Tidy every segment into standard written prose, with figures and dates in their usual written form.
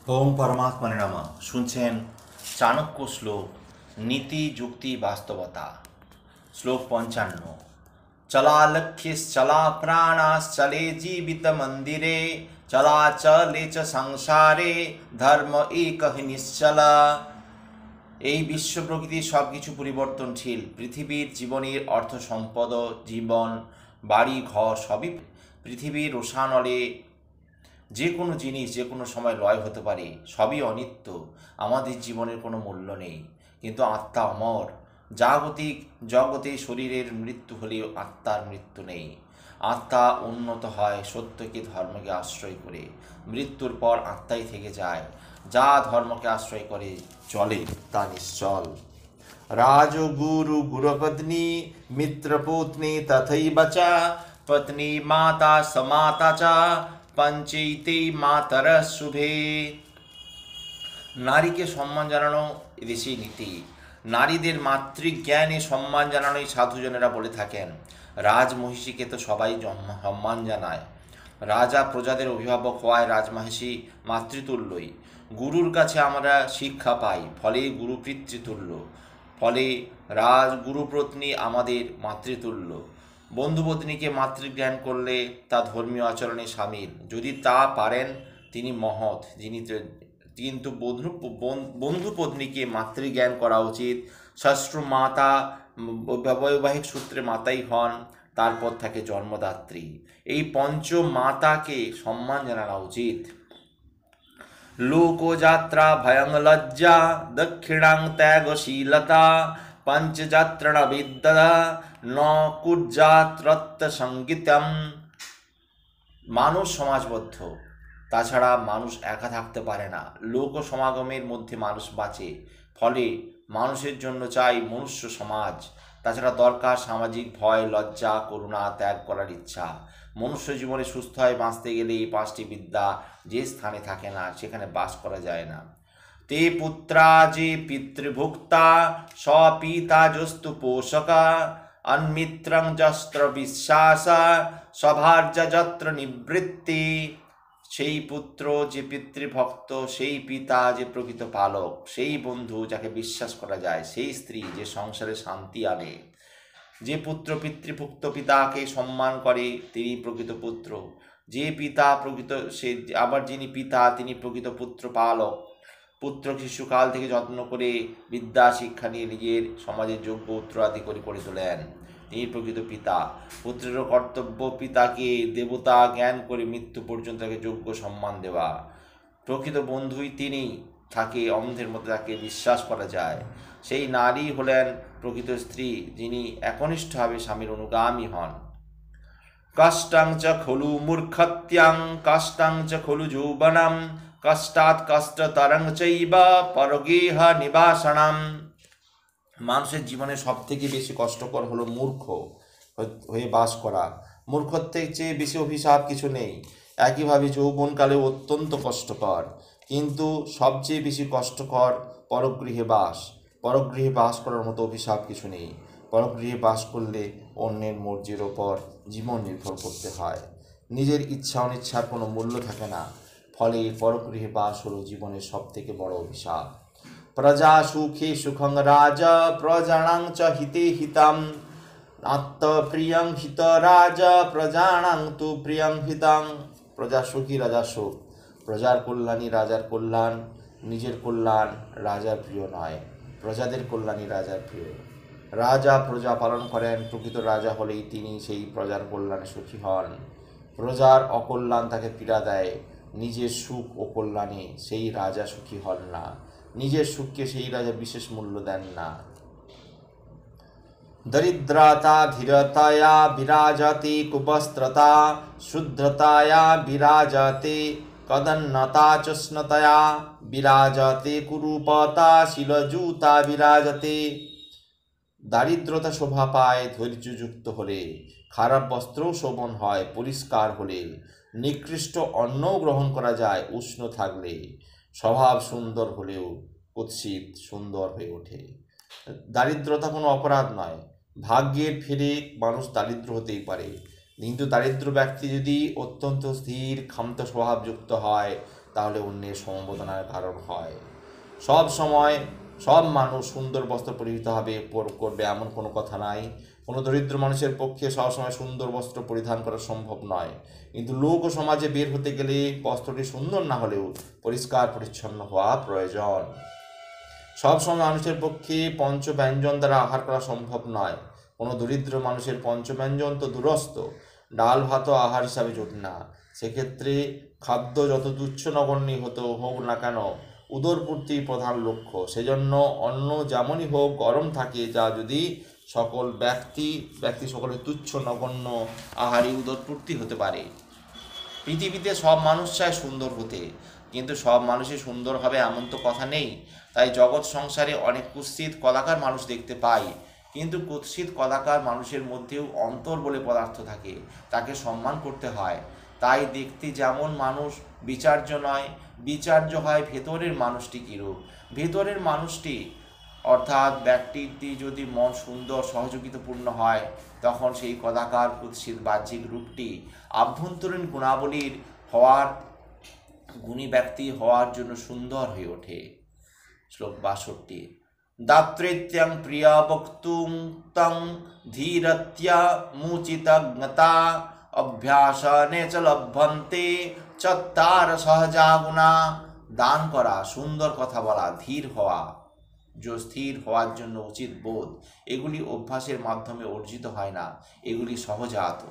ওম পরমাত্মনে নমঃ। শুনছেন চাণক্য শ্লোক, নীতি যুক্তি বাস্তবতা। শ্লোক 55। চলা লক্ষ্যশ্চলা প্রাণাশ্চলে জীবিত মন্দিরে চলাচলে চ সংসারে ধর্ম একঃ নিশ্চল। এই বিশ্ব প্রকৃতির সব কিছু পরিবর্তনশীল। পৃথিবীর জীবনের অর্থ সম্পদ, জীবন, বাড়ি ঘর সবই পৃথিবীর রোষানলে। যে কোনো জিনিস যে কোনো সময় লয় হতে পারে, সবই অনিত্য। আমাদের জীবনের কোনো মূল্য নেই, কিন্তু আত্মা অমর। জাগতিক জগতে শরীরের মৃত্যু হলেও আত্মার মৃত্যু নেই। আত্মা উন্নত হয় সত্যকে ধর্মকে আশ্রয় করে। মৃত্যুর পর আত্মাই থেকে যায়। যা ধর্মকে আশ্রয় করে চলে তা নিশ্চল। রাজগুরু গুরুপত্নী মিত্রপত্নী তথৈব চ পত্নী মাতা সমাতা চ পঞ্চৈতে মাতর শুভে। নারীকে সম্মান জানানো এদেশেই নীতি। নারীদের মাতৃজ্ঞানে সম্মান জানানোই সাধুজনেরা বলে থাকেন। রাজমহিষীকে তো সবাই সম্মান জানায়। রাজা প্রজাদের অভিভাবক হওয়ায় রাজমহিষী মাতৃতুল্যই। গুরুর কাছে আমরা শিক্ষা পাই, ফলে গুরু পিতৃতুল্য। ফলে গুরুপত্নী আমাদের মাতৃতুল্য। বন্ধুপত্নীকে মাতৃজ্ঞান করলে তা ধর্মীয় আচরণে সামিল। যদি তা পারেন তিনি মহৎ। কিন্তু বন্ধুপত্নীকে মাতৃজ্ঞান করা উচিত। ষষ্ঠ মাতা বৈবাহিক সূত্রে মাতাই হন, তারপর থাকে জন্মদাত্রী। এই পঞ্চ মাতাকে সম্মান জানানো উচিত। লোকযাত্রা ভয়ং লজ্জা দক্ষিণাং ত্যাগশীলতা পঞ্চযাত্রণ বিদ্যা ন কুর্যাত্রত্ব সঙ্গীতম। মানুষ সমাজবদ্ধ, তাছাড়া মানুষ একা থাকতে পারে না। লোক সমাগমের মধ্যে মানুষ বাঁচে, ফলে মানুষের জন্য চাই মনুষ্য সমাজ। তাছাড়া দরকার সামাজিক ভয়, লজ্জা, করুণা, ত্যাগ করার ইচ্ছা। মনুষ্য জীবনে সুস্থ হয়ে বাঁচতে গেলে এই পাঁচটি বিদ্যা যে স্থানে থাকে না সেখানে বাস করা যায় না। তে পুত্রা যে পিতৃভুক্তা স্বপিতা যস্তু পোষকা অন্মিত্রং যস্ত্র বিশ্বাস স্বভার্য যত্র নিবৃত্তি। সেই পুত্র যে পিতৃভক্ত, সেই পিতা যে প্রকৃত পালক, সেই বন্ধু যাকে বিশ্বাস করা যায়, সেই স্ত্রী যে সংসারে শান্তি আনে। যে পুত্র পিতৃভুক্ত পিতাকে সম্মান করে তিনি প্রকৃত পুত্র। যে পিতা প্রকৃত সে আবার যিনি পিতা তিনি প্রকৃত পুত্র পালক। পুত্র শিশুকাল থেকে যত্ন করে বিদ্যা শিক্ষা নিয়ে নিজের সমাজের যোগ্য উত্তরাধিকারী করে তোলেন, তিনি প্রকৃত পিতা। পুত্রেরও কর্তব্য পিতাকে দেবতা জ্ঞান করে মৃত্যু পর্যন্ত তাকে যোগ্য সম্মান দেওয়া। প্রকৃত বন্ধুই তিনি, তাকে অন্ধের মতো তাকে বিশ্বাস করা যায়। সেই নারী হলেন প্রকৃত স্ত্রী, যিনি একনিষ্ঠভাবে স্বামীর অনুগামী হন। কষ্টং চ খলু মূর্খত্যাং কষ্টং চ খলু যৌবনম কষ্টাৎ কষ্টতরং চৈব পরগেহ নিবাসনম। মানুষের জীবনে সব থেকে বেশি কষ্টকর হলো মূর্খ হয়ে বাস করা। মূর্খত্বের চেয়ে বেশি অভিশাপ কিছু নেই। একইভাবে যৌবনকালেও অত্যন্ত কষ্টকর, কিন্তু সবচেয়ে বেশি কষ্টকর পরগৃহে বাস। পরগৃহে বাস করার মতো অভিশাপ কিছু নেই। পরগৃহে বাস করলে অন্যের মর্জির ওপর জীবন নির্ভর করতে হয়। নিজের ইচ্ছা অনিচ্ছার কোনো মূল্য থাকে না। ফলে পরগৃহে বাস হলো জীবনের সব থেকে বড় অভিশাপ। প্রজা সুখে সুখং রাজা প্রজানাং চ হিতে হিতম আত্মপ্রিয়ং হিত রাজা প্রজানাং তু প্রিয়ং হিতং। প্রজা সুখী রাজা সুখ। প্রজার কল্যাণই রাজার কল্যাণ। নিজের কল্যাণ রাজার প্রিয় নয়, প্রজাদের কল্যাণই রাজার প্রিয়। রাজা প্রজা পালন করেন, প্রকৃত রাজা হলেই তিনি সেই প্রজার কল্যাণে সুখী হন। প্রজার অকল্যাণ তাকে পীড়া দেয়, নিজের সুখ ও কল্যাণে সেই রাজা সুখী হন না। নিজের সুখকে সেই রাজা বিশেষ মূল্য দেন না। দরিদ্রতা ধীরতায়া বিরাজতে কুপস্ত্রতা শুদ্ধতায়া বিরাজতে কদন্নতা চষ্ণতয়া বিরাজতে কুরূপতা শিলজুতা বিরাজতে। দারিদ্রতা শোভা পায় ধৈর্যযুক্ত হলে, খারাপ বস্ত্রও শোভন হয় পরিষ্কার হলে, নিকৃষ্ট অন্নও গ্রহণ করা যায় উষ্ণ থাকলে, স্বভাব সুন্দর হলেও কুৎসিত সুন্দর হয়ে ওঠে। দারিদ্রতা কোনো অপরাধ নয়। ভাগ্যের ফেরে মানুষ দারিদ্র হতেই পারে, কিন্তু দারিদ্র ব্যক্তি যদি অত্যন্ত স্থির ক্ষান্ত স্বভাবযুক্ত হয়, তাহলে অন্যের সমবেদনার কারণ হয়। সব সময় সব মানুষ সুন্দর বস্ত্র পরিহিত হবে করবে এমন কোনো কথা নাই। কোনো দরিদ্র মানুষের পক্ষে সবসময় সুন্দর বস্ত্র পরিধান করা সম্ভব নয়, কিন্তু লোক ও সমাজে বের হতে গেলে বস্ত্রটি সুন্দর না হলেও পরিষ্কার পরিচ্ছন্ন হওয়া প্রয়োজন। সবসময় মানুষের পক্ষে পঞ্চব্যঞ্জন দ্বারা আহার করা সম্ভব নয়। কোনো দরিদ্র মানুষের পঞ্চব্যঞ্জন তো দূরস্থ, ডাল ভাতও আহার হিসাবে জোটে না। সেক্ষেত্রে খাদ্য যত তুচ্ছ নগণ্যই হোক না কেন, উদরপূর্তি প্রধান লক্ষ্য। সেজন্য অন্ন যেমনই হোক গরম থাকে, যা যদি সকল ব্যক্তি সকলের তুচ্ছ নগণ্য আহারই উদরপূর্তি হতে পারে। পৃথিবীতে সব মানুষ চায় সুন্দর হতে, কিন্তু সব মানুষই সুন্দর হবে এমন তো কথা নেই। তাই জগৎ সংসারে অনেক কুৎসিত কলাকার মানুষ দেখতে পাই, কিন্তু কুৎসিত কলাকার মানুষের মধ্যেও অন্তর বলে পদার্থ থাকে, তাকে সম্মান করতে হয়। তাই দেখতে যেমন মানুষ বিচার্য নয়, বিচার্য হয় ভেতরের মানুষটি কীরূপ। ভেতরের মানুষটি অর্থাৎ ব্যক্তিটি যদি মন সুন্দর সহযোগিতাপূর্ণ হয়, তখন সেই কলাকার কুৎসিত বাহ্যিক রূপটি আভ্যন্তরীণ গুণাবলীর হওয়ার গুণী ব্যক্তি হওয়ার জন্য সুন্দর হয়ে ওঠে। শ্লোক 62। দাত্রেত্যং প্রিয়া বক্তুং তং ধীরত্য়া মুচিতজ্ঞতা অভ্যাসনে চ লভ্যন্তে চত্বার সহজা গুণা। দান করা, সুন্দর কথা বলা, ধীর হওয়া, স্থির হওয়ার জন্য উচিত বোধ, এগুলি অভ্যাসের মাধ্যমে অর্জিত হয় না, এগুলি সহজাত।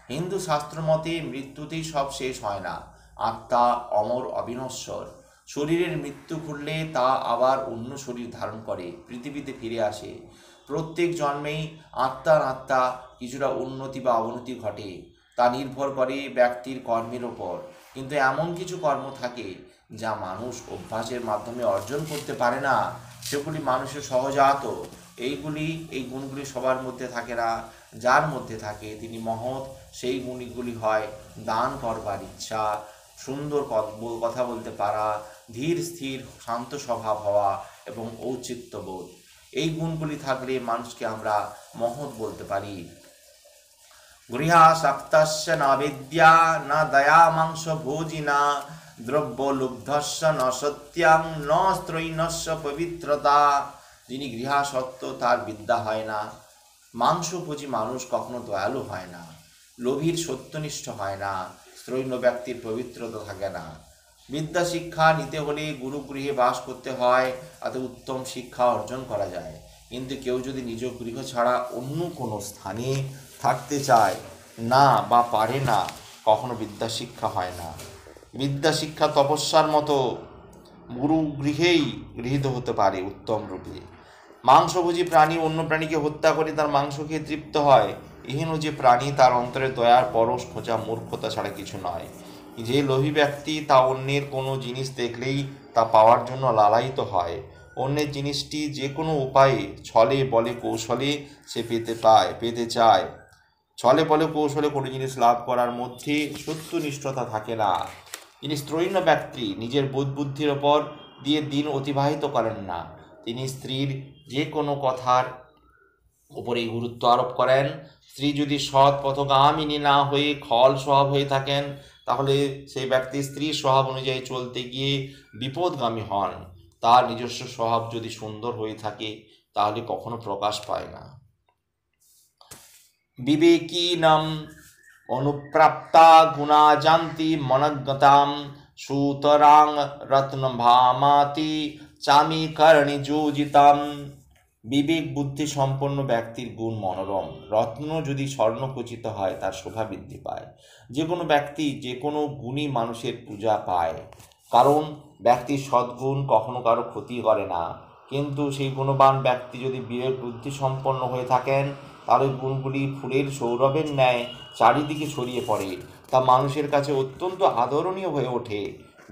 হিন্দু শাস্ত্র মতে মৃত্যুতেই সব শেষ হয় না। আত্মা অমর অবিনশ্বর। শরীরের মৃত্যু ঘটলে তা আবার অন্য শরীর ধারণ করে পৃথিবীতে ফিরে আসে। প্রত্যেক জন্মেই আত্মা কিছুটা উন্নতি বা অবনতি ঘটে, তা নির্ভর করে ব্যক্তির কর্মের ওপর। কিন্তু এমন কিছু কর্ম থাকে যা মানুষ অভ্যাসের মাধ্যমে অর্জন করতে পারে না, সেগুলি মানুষের সহজাত। এই গুণগুলি সবার মধ্যে থাকে না। যার মধ্যে থাকে তিনি মহৎ। সেই গুণগুলি হয় দান করবার ইচ্ছা, সুন্দর কথা বলতে পারা, ধীর স্থির শান্ত স্বভাব হওয়া এবং ঔচিত্যবোধ। এই গুণগুলি থাকলে মানুষকে আমরা মহৎ বলতে পারি। গৃহাসক্তস্য ন বিদ্যা ন দয়া মাংস ভোজিনা দ্রব্যলুব্ধস্য ন সত্যং ন স্ত্রৈণস্য পবিত্রতা। যিনি গৃহাসক্ত তার বিদ্যা হয় না। মাংসভোজী মানুষ কখনো দয়ালু হয় না। লোভীর সত্যনিষ্ঠ হয় না। স্ত্রৈণ ব্যক্তির পবিত্রতা থাকে না। বিদ্যা শিক্ষা নিতে হলে গুরুগৃহে বাস করতে হয়, তাতে উত্তম শিক্ষা অর্জন করা যায়। কিন্তু কেউ যদি নিজ গৃহ ছাড়া অন্য কোনো স্থানে থাকতে চায় না বা পারে না, কখনো বিদ্যা শিক্ষা হয় না। বিদ্যা শিক্ষা তপস্যার মতো গুরু গৃহেই গৃহীত হতে পারে উত্তম রূপে। মাংসভোজী প্রাণী অন্য প্রাণীকে হত্যা করে তার মাংস খেয়ে তৃপ্ত হয়। এহেন যে প্রাণী, তার অন্তরে দয়ার পরশ খোঁজা মূর্খতা ছাড়া কিছু নয়। যে লোভী ব্যক্তি তা অন্যের কোনো জিনিস দেখলেই তা পাওয়ার জন্য লালায়িত হয়। অন্যের জিনিসটি যে কোনো উপায়ে ছলে বলে কৌশলে সে পেতে চায়। ছলে বলে কৌশলে কোনো জিনিস লাভ করার মধ্যে সত্যনিষ্ঠতা থাকে না। যিনি স্ত্রৈণ ব্যক্তি, নিজের বোধ বুদ্ধির ওপর দিয়ে দিন অতিবাহিত করেন না। তিনি স্ত্রীর যে কোনো কথার ওপরেই গুরুত্ব আরোপ করেন। স্ত্রী যদি সৎ পথগামিনী না হয়ে খল স্বভাব হয়ে থাকেন, তাহলে সেই ব্যক্তি স্ত্রীর স্বভাব অনুযায়ী চলতে গিয়ে বিপদগামী হন। তার নিজস্ব স্বভাব যদি সুন্দর হয়ে থাকে, তাহলে কখনো প্রকাশ পায় না। বিবেকিনম অনুপ্রাপ্তা গুণা জান্তি মনজ্ঞতাম সুতরাং রত্নভামাতি চামিকর্ণি যোজিতাম। বিবেক বুদ্ধি সম্পন্ন ব্যক্তির গুণ মনোরম। রত্ন যদি স্বর্ণখচিত হয়, তার শোভা বৃদ্ধি পায়। যে কোনো ব্যক্তি যে কোনো গুণী মানুষের পূজা পায়, কারণ ব্যক্তির সদ্গুণ কখনো কারো ক্ষতি করে না। কিন্তু সেই গুণবান ব্যক্তি যদি বিবেক বুদ্ধি সম্পন্ন হয়ে থাকেন, তার ওই গুণগুলি ফুলের সৌরভের ন্যায় চারিদিকে ছড়িয়ে পড়ে, তা মানুষের কাছে অত্যন্ত আদরণীয় হয়ে ওঠে।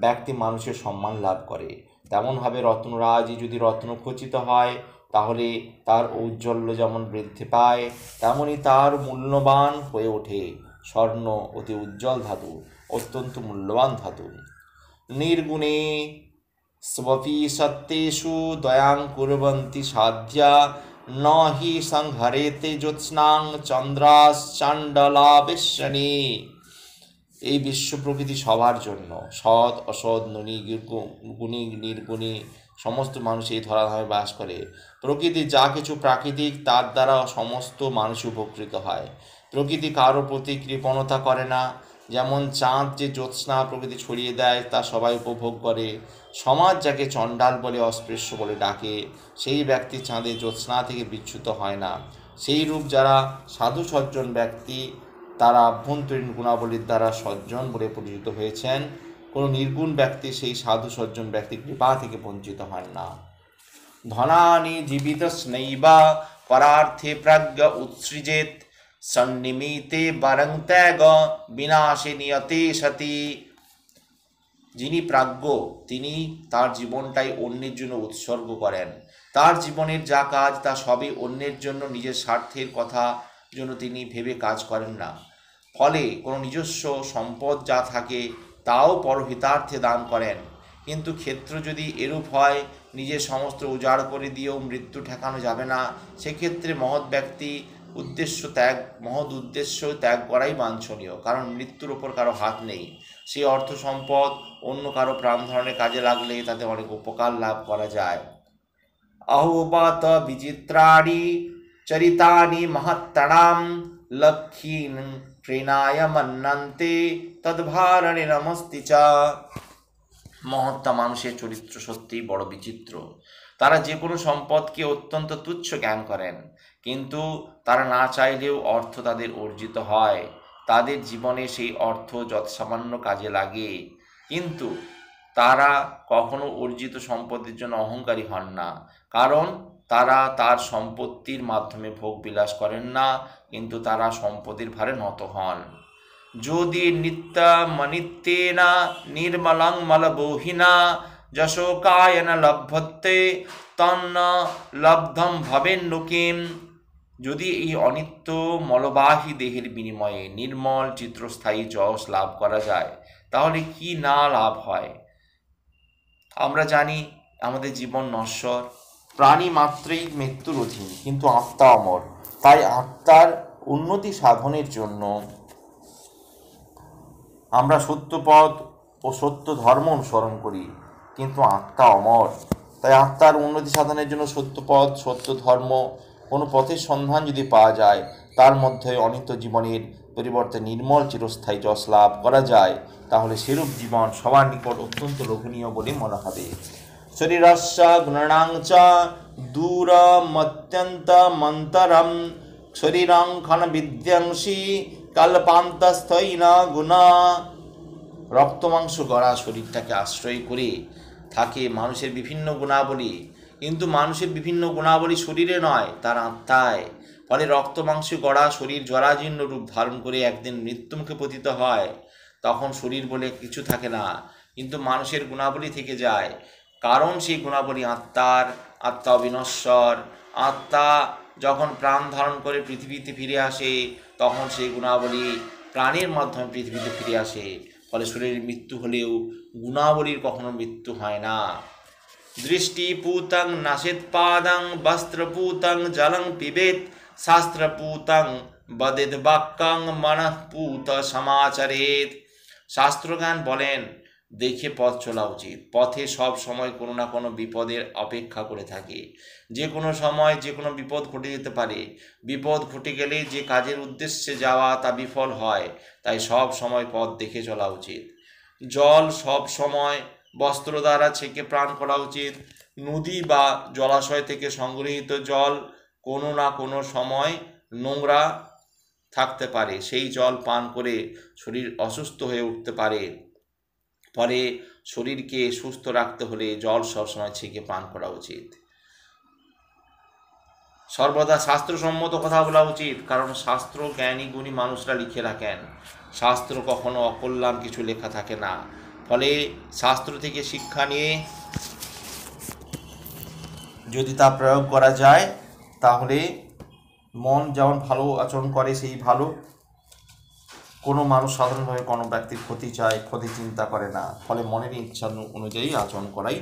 ব্যক্তি মানুষের সম্মান লাভ করে। তেমনভাবে রত্নরাজি যদি রত্নখচিত হয়, তাহলে তার ঔজ্জ্বল্য যেমন বৃদ্ধি পায়, তেমনই তার মূল্যবান হয়ে ওঠে। স্বর্ণ অতি উজ্জ্বল ধাতু, অত্যন্ত মূল্যবান ধাতু। নির্গুণে স্বপি সত্যেষু দয়াং কুর্বন্তি সাধ্যা ন হি সংহরেতে জ্যোৎস্নাং চন্দ্রাশ্চাণ্ডলাবেশনে। এই বিশ্ব প্রকৃতি সবার জন্য, সৎ অসৎ গুণী নির্গুণী সমস্ত মানুষ এই ধরাধামে বাস করে। প্রকৃতি যা কিছু প্রাকৃতিক তার দ্বারা সমস্ত মানুষ উপকৃত হয়। প্রকৃতি কারো প্রতি কৃপণতা করে না। যেমন চাঁদ যে জ্যোৎস্না প্রকৃতি ছড়িয়ে দেয় তা সবাই উপভোগ করে। সমাজ যাকে চণ্ডাল বলে অস্পৃশ্য বলে ডাকে, সেই ব্যক্তি চাঁদের জ্যোৎস্না থেকে বিচ্যুত হয় না। সেই রূপ যারা সাধু সজ্জন ব্যক্তি তারা আভ্যন্তরীণ গুণাবলীর দ্বারা সজ্জন বলে পরিচিত হয়েছেন। কোনো নির্গুণ ব্যক্তি সেই সাধু সজ্জন ব্যক্তির কৃপা থেকে বঞ্চিত হন না। ধনানি জীবিতস্নৈবা পরার্থে প্রাজ্ঞ উৎসৃজেত সন্নিমিতে বরং ত্যাগ বিনাশে নিয়তে সতি। যিনি প্রাজ্ঞ তিনি তার জীবনটাই অন্যের জন্য উৎসর্গ করেন। তার জীবনের যা কাজ তা সবই অন্যের জন্য, নিজের স্বার্থের কথা জন্য তিনি ভেবে কাজ করেন না। ফলে কোনো নিজস্ব সম্পদ যা থাকে তাও পরহিতার্থে দান করেন। কিন্তু ক্ষেত্র যদি এরূপ হয়, নিজের সমস্ত উজাড় করে দিয়েও মৃত্যু ঠেকানো যাবে না, সেক্ষেত্রে মহৎ উদ্দেশ্য ত্যাগ করাই বাঞ্ছনীয়। কারণ মৃত্যুর ওপর কারো হাত নেই। সেই অর্থ সম্পদ অন্য কারো প্রাণ ধারণের কাজে লাগলে তাতে অনেক উপকার লাভ করা যায়। আহ্বাত বিচিত্রাণি চরিতানি মহত্তরাম লক্ষীন প্রেণায় মন্নন্তে তদ্ভারণে নমস্তি চ। মহত্তা মানুষের চরিত্র সত্যিই বড় বিচিত্র। তারা যে কোনো সম্পদকে অত্যন্ত তুচ্ছ জ্ঞান করেন, কিন্তু তারা না চাইলেও অর্থ তাদের অর্জিত হয়। তাদের জীবনে সেই অর্থ যৎসামান্য কাজে লাগে, কিন্তু তারা কখনো অর্জিত সম্পদের জন্য অহংকারী হন না। কারণ তারা তার সম্পত্তির মাধ্যমে ভোগ বিলাস করেন না, কিন্তু তারা সম্পদের ভারে নত হন। যদি নিত্যমনিত্যেনা নির্মলং মলবোহিনা যশোকায়ন লভ্যতে তন্ন লব্ধম ভবেন্নু কিম। যদি এই অনিত্য মলবাহী দেহের বিনিময়ে নির্মল চিত্রস্থায়ী যশ লাভ করা যায়, তাহলে কি না লাভ হয়। আমরা জানি আমাদের জীবন নশ্বর, প্রাণী মাত্রেই মৃত্যুর অধীন, কিন্তু আত্মা অমর। তাই আত্মার উন্নতি সাধনের জন্য আমরা সত্যপদ ও সত্য ধর্ম অনুসরণ করি, কিন্তু আত্মা অমর। তাই আত্মার উন্নতি সাধনের জন্য সত্যপদ সত্য ধর্ম কোনো পথের সন্ধান যদি পাওয়া যায়, তার মধ্যে অনিত্য জীবনের পরিবর্তে নির্মল চিরস্থায়ী যশ লাভ করা যায়, তাহলে সেরূপ জীবন সবার নিকট অত্যন্ত লোভনীয় বলে মনে হবে। শরীরস্য গুণানাং চ দূরমত্যন্ত মন্তরম শরীরং ক্ষণ বিদ্যাংসি কল্পান্তস্থৈন গুণা। রক্ত মাংস গড়া শরীরটাকে আশ্রয় করে থাকে মানুষের বিভিন্ন গুণাবলী, কিন্তু মানুষের বিভিন্ন গুণাবলী শরীরে নয়, তার আত্মায়। ফলে রক্ত মাংস গড়া শরীর জরাজীর্ণ রূপ ধারণ করে একদিন মৃত্যুমুখে পতিত হয়। তখন শরীর বলে কিছু থাকে না, কিন্তু মানুষের গুণাবলী থেকে যায়। কারণ সেই গুণাবলী আত্মার, আত্মা অবিনশ্বর। আত্মা যখন প্রাণ ধারণ করে পৃথিবীতে ফিরে আসে, তখন সেই গুণাবলী প্রাণের মাধ্যমে পৃথিবীতে ফিরে আসে। ফলে শরীরের মৃত্যু হলেও গুণাবলীর কখনো মৃত্যু হয় না। দৃষ্টিপূতং নাসেত পাদং বস্ত্রপূতং জলং পিবেত শাস্ত্রপূতং বদেদ বাক্যং মনঃপূত সমাচরেত। শাস্ত্রজ্ঞান বলেন দেখে পথ চলা উচিত। পথে সব সময় কোনো না কোনো বিপদের অপেক্ষা করে থাকে। যে কোনো সময় যে কোনো বিপদ ঘটে যেতে পারে। বিপদ ঘটে গেলে যে কাজের উদ্দেশ্যে যাওয়া তা বিফল হয়। তাই সব সময় পথ দেখে চলা উচিত। জল সব সময় বস্ত্র দ্বারা ছেঁকে পান করা উচিত। নদী বা জলাশয় থেকে সংগৃহীত জল কোনো না কোনো সময় নোংরা থাকতে পারে, সেই জল পান করে শরীর অসুস্থ হয়ে উঠতে পারে। ফলে শরীরকে সুস্থ রাখতে হলে জল সবসময় ছেঁকে পান করা উচিত। সর্বদা শাস্ত্রসম্মত কথা বলা উচিত, কারণ শাস্ত্র জ্ঞানী গুণী মানুষরা লিখে রাখেন। শাস্ত্র কখনো অকল্যাণ কিছু লেখা থাকে না। ফলে শাস্ত্র থেকে শিক্ষা নিয়ে যদি তা প্রয়োগ করা যায়, তাহলে মন যেমন ভালো আচরণ করে সেই ভালো। কোনো মানুষ সাধারণভাবে কোনো ব্যক্তির ক্ষতি চায়, ক্ষতি চিন্তা করে না। ফলে মনের ইচ্ছা অনুযায়ী আচরণ করাই